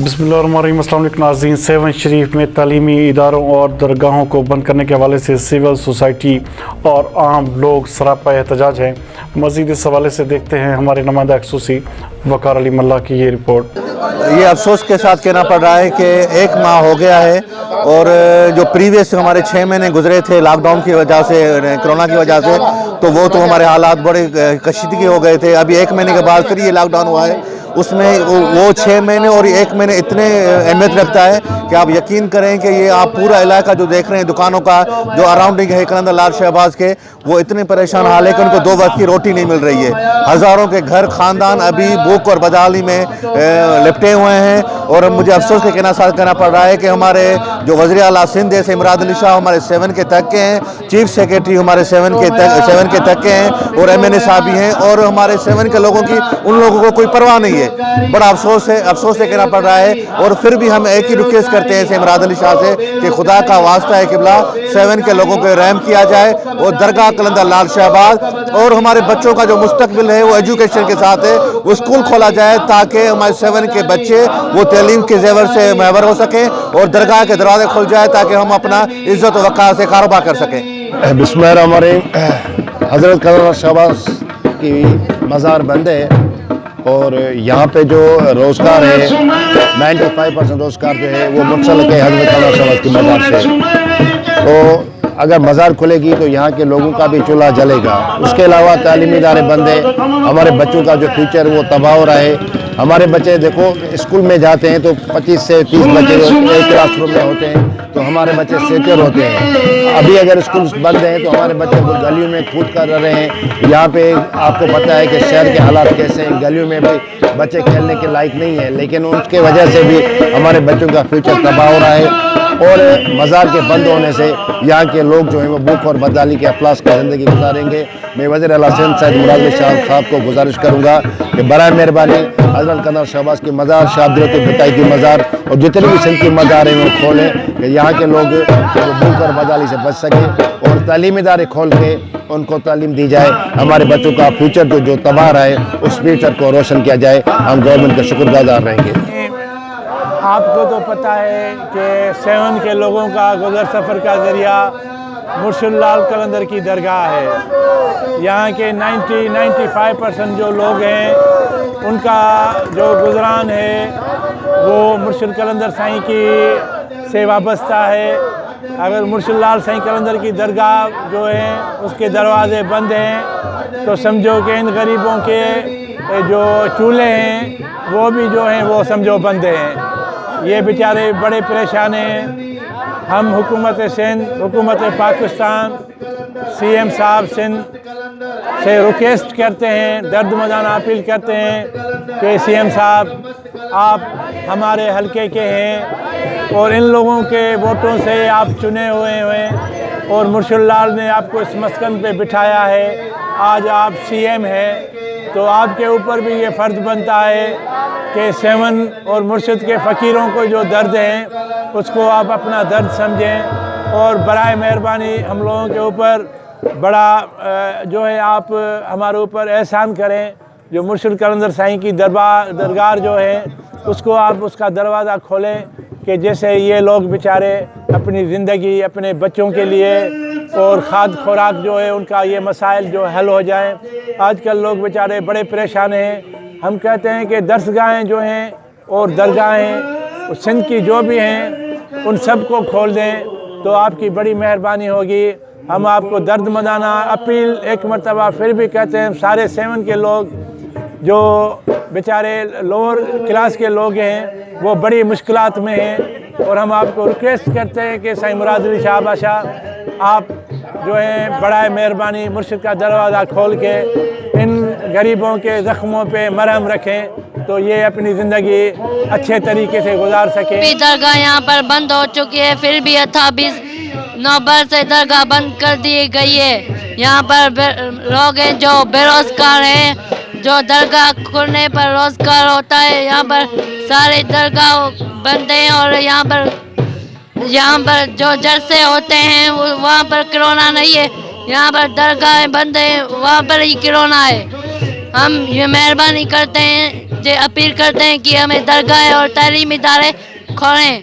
बिस्मिल्लाहिर्रहमानिर्रहीम। अस्सलाम वालेकुम नाज़रीन। सेवन शरीफ में तालीमी इदारों और दरगाहों को बंद करने के हवाले से सिविल सोसाइटी और आम लोग सरापा एहतजाज हैं। मज़ीद इस हवाले से देखते हैं हमारे नुमाइंदा खसूसी वकार अली मल्ला की ये रिपोर्ट। ये अफसोस के साथ कहना पड़ रहा है कि एक माह हो गया है और जो प्रीवियस हमारे 6 महीने गुजरे थे लॉकडाउन की वजह से, कोरोना की वजह से, तो वो तो हमारे हालात बड़े कशीदगी हो गए थे। अभी 1 महीने के बाद फिर ये लॉकडाउन हुआ है। उसमें वो 6 महीने और 1 महीने इतने अहमियत रखता है कि आप यकीन करें कि ये आप पूरा इलाका जो देख रहे हैं, दुकानों का जो अराउंडिंग है कलंदर लाल शहबाज के, वो इतने परेशान हाल है कि उनको 2 वक्त की रोटी नहीं मिल रही है। हज़ारों के घर खानदान अभी भूख और बदहाली में लिपटे हुए हैं। और मुझे अफसोस के साथ कहना पड़ रहा है कि हमारे जो वज़ीर आला सिंध है इमराद अली शाह हमारे 7 के तक के हैं, चीफ सेक्रेटरी हमारे 7 के तक के हैं और MNA साहब भी हैं, और हमारे 7 के लोगों की उन लोगों को कोई परवाह नहीं है। बड़ा अफसोस से कहना पड़ रहा है। और फिर भी हम एक ही रिक्वेस्ट करते हैं इमराद अली शाह से कि खुदा का वास्ता है किबला 7 के लोगों को रहम किया जाए और दरगाह कलंदर लाल शहबाज और हमारे बच्चों का जो मुस्तकबिल है वो एजुकेशन के साथ है, वो स्कूल खोला जाए ताकि हमारे 7 के बच्चे वो तालीम के ज़ेवर से महवर हो सकें और दरगाह के दरवाजे खुल जाए ताकि हम अपना इज़्ज़त व वक़ार से कारोबार कर सकें। बिस्मिल्लाहिर्रहमानिर्रहीम। हज़रत कलंदर शहबाज की मज़ार बंद है और यहाँ पे जो रोज़गार है 95% रोज़गार जो है वो मुंसलिक है हज़रत कलंदर शहबाज की मज़ार से। तो अगर मज़ार खुलेगी तो यहाँ के लोगों का भी चूल्हा जलेगा। उसके अलावा तालीमी इदारे बंद है, हमारे बच्चों का जो फ्यूचर वो तबाह हो रहा है। हमारे बच्चे देखो स्कूल में जाते हैं तो 25 से 30 बच्चे एक क्लास रूम में होते हैं, तो हमारे बच्चे सेक्योर होते हैं। अभी अगर स्कूल बंद हैं तो हमारे बच्चे गलियों में कूद कर रहे हैं। यहाँ पे आपको पता है कि शहर के हालात कैसे हैं, गलियों में भी बच्चे खेलने के लायक नहीं है, लेकिन उसके वजह से भी हमारे बच्चों का फ्यूचर तबाह हो रहा है। और मज़ार के बंद होने से यहाँ के लोग जो हैं वो भूख और बदहाली के अफलास की ज़िंदगी गुजारेंगे। मैं वज़ीर आला सिंध सैयद मुराद अली शाह साहब को गुजारिश करूँगा कि बराए मेहरबानी हज़रत कलंदर शहबाज की मज़ार, शाह अब्दुल भट्टाई की मज़ार और जितने भी सिंध की मज़ार हैं वो खोलें कि यहाँ के लोग भूख और बदहाली से बच सकें और तालीमी इदारे खोल के उनको तालीम दी जाए। हमारे बच्चों का फ्यूचर जो तबाह रहा है उस फ्यूचर को रोशन किया जाए। हम गवर्नमेंट का शुक्रगुज़ार रहेंगे। आपको तो पता है कि 7 के लोगों का गुज़र सफ़र का ज़रिया मुर्शिद लाल कलंदर की दरगाह है। यहाँ के 95% जो लोग हैं उनका जो गुज़रान है वो मुर्शिद कलंदर साईं की से वाबस्ता है। अगर मुर्शिद लाल साईं कलंदर की दरगाह जो है उसके दरवाज़े बंद हैं तो समझो कि इन गरीबों के जो चूल्हे हैं वो भी जो हैं वो समझो बंद हैं। ये बेचारे बड़े परेशान हैं। हम हुकूमत सिंध, हुकूमत पाकिस्तान, CM साहब सिंध से रिक्वेस्ट करते हैं, दर्द मदाना अपील करते हैं कि CM साहब आप हमारे हलके के हैं और इन लोगों के वोटों से आप चुने हुए हैं और मुर्शिद लाल ने आपको इस मस्कन पे बिठाया है। आज आप CM हैं तो आपके ऊपर भी ये फ़र्ज़ बनता है कि 7 और मुर्शिद के फ़कीरों को जो दर्द हैं उसको आप अपना दर्द समझें और बराए मेहरबानी हम लोगों के ऊपर बड़ा जो है आप हमारे ऊपर एहसान करें। जो मुर्शिद कलंदर साईं की दरगाह जो है उसको आप उसका दरवाज़ा खोलें कि जैसे ये लोग बेचारे अपनी ज़िंदगी अपने बच्चों के लिए और खाद खुराक जो है उनका ये मसाइल जो हल हो जाएं। आजकल लोग बेचारे बड़े परेशान हैं। हम कहते हैं कि दरगाहें जो हैं और दरगाहें सिंध की जो भी हैं उन सब को खोल दें तो आपकी बड़ी मेहरबानी होगी। हम आपको दर्द मदाना अपील एक मरतबा फिर भी कहते हैं, सारे 7 के लोग जो बेचारे लोअर क्लास के लोग हैं वो बड़ी मुश्किलात में हैं और हम आपको रिक्वेस्ट करते हैं कि साईं मुराद अली शाह बादशाह आप जो है बड़ा मेहरबानी मुर्शिद का दरवाज़ा खोल के इन गरीबों के ज़ख्मों पे मरहम रखें तो ये अपनी ज़िंदगी अच्छे तरीके से गुजार सकें। दरगाह यहाँ पर बंद हो चुकी है, फिर भी 28 नवंबर से दरगाह बंद कर दी गई है। यहाँ पर लोग हैं जो बेरोज़गार हैं, जो दरगाह खुलने पर रोज़गार होता है। यहाँ पर सारे दरगाह बंद हैं और यहाँ पर जो जलसे होते हैं वहाँ पर कोरोना नहीं है। यहाँ पर दरगाहें बंद हैं, वहाँ पर ही कोरोना है। हम ये मेहरबानी करते हैं अपील करते हैं कि हमें दरगाह और तालीमी इदारे खोलें।